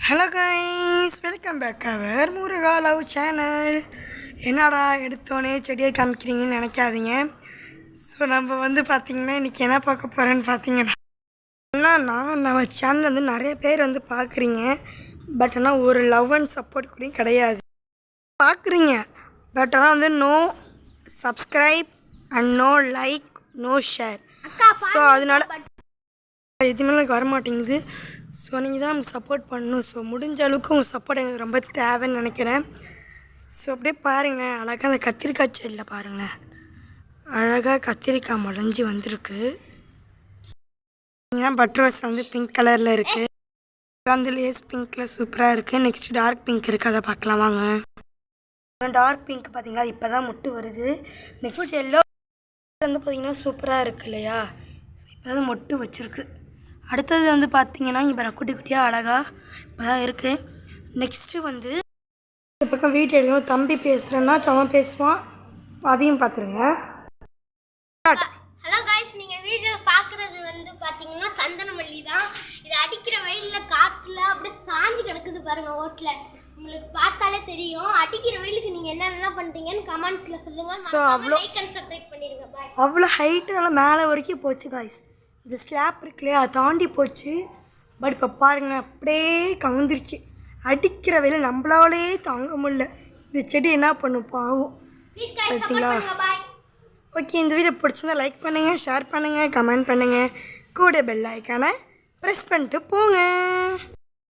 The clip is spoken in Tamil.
ஹலோ கைஸ், வெல்கம் பேக் அவர் முருகா லவ் சேனல். என்னடா எடுத்தோடனே செடியை காமிக்கிறீங்கன்னு நினைக்காதீங்க. ஸோ நம்ம பார்த்திங்கன்னா இன்றைக்கி என்ன பார்க்க போகிறேன்னு பார்த்தீங்கன்னா நம்ம சேனல் நிறைய பேர் பார்க்குறீங்க. பட் ஆனால் ஒரு லவ் அண்ட் சப்போர்ட் கூட கிடையாது. பார்க்குறீங்க பட் ஆனால் no subscribe and no like, no share. So அதனால எதுவுமே எனக்கு வரமாட்டேங்குது. ஸோ நீங்கள் தான் நமக்கு சப்போர்ட் பண்ணணும். ஸோ முடிஞ்ச அளவுக்கு உங்கள் சப்போர்ட் எனக்கு ரொம்ப தேவைன்னு நினைக்கிறேன். ஸோ அப்படியே பாருங்களேன், அழகாக அந்த கத்திரிக்காய் செடியில் பாருங்களேன், அழகாக கத்திரிக்காய் முளைஞ்சி வந்திருக்கு. பட்டர் ரோஸ் பிங்க் கலரில் இருக்குது. அந்த லேஸ் பிங்க்கில் சூப்பராக இருக்குது. நெக்ஸ்ட் டார்க் பிங்க் இருக்குது, அதை பார்க்கலாம் வாங்க. டார்க் பிங்க் பார்த்தீங்களா, இப்போ தான் முட்டு வருது. நெக்ஸ்ட் எல்லோ பார்த்தீங்கன்னா சூப்பராக இருக்குது இல்லையா, இப்போ தான் மொட்டு வச்சுருக்கு. அடுத்தது பார்த்தீங்கன்னா இப்போ குட்டி குட்டியாக அழகாக இப்போ தான் இருக்குது. நெக்ஸ்ட்டு இந்த பக்கம் வீட்டு எடுக்கணும். தம்பி பேசுகிறேன்னா சவன் பேசுவான், அதையும் பார்த்துருங்க. ஹலோ காய்ஸ், நீங்கள் வீடியோ பார்க்குறது பார்த்தீங்கன்னா சந்தனமல்லி தான். இது அடிக்கிற வெயிலில் காற்றுல அப்படியே சாஞ்சு கிடக்குது பாருங்கள் ஓட்டில். உங்களுக்கு பார்த்தாலே தெரியும். அடிக்கிற வெயிலுக்கு நீங்கள் என்னென்ன பண்ணுறீங்கன்னு கமெண்ட்ஸில் சொல்லுங்கள். ஸோ லைக் அண்ட் சப்ஸ்கிரைப் பண்ணிடுங்க. பாய். அவ்வளோ ஹைட்டு நல்லா மேலே வரைக்கும் போச்சு காய்ஸ். இந்த ஸ்லாப் இருக்குல்லையா, அதை தாண்டி போச்சு. பட் இப்போ பாருங்களேன், அப்படியே கவுந்துருச்சு. அடிக்கிற வெயில் நம்மளாலே தாங்க முடியல. இந்த செடி என்ன பண்ணும் பாவம், பார்த்தீங்களா? ஓகே, இந்த வீடியோ பிடிச்சிருந்தா லைக் பண்ணுங்கள், ஷேர் பண்ணுங்கள், கமெண்ட் பண்ணுங்கள், கூட பெல் ஐக்கானை ப்ரெஸ் பண்ணிட்டு போங்க.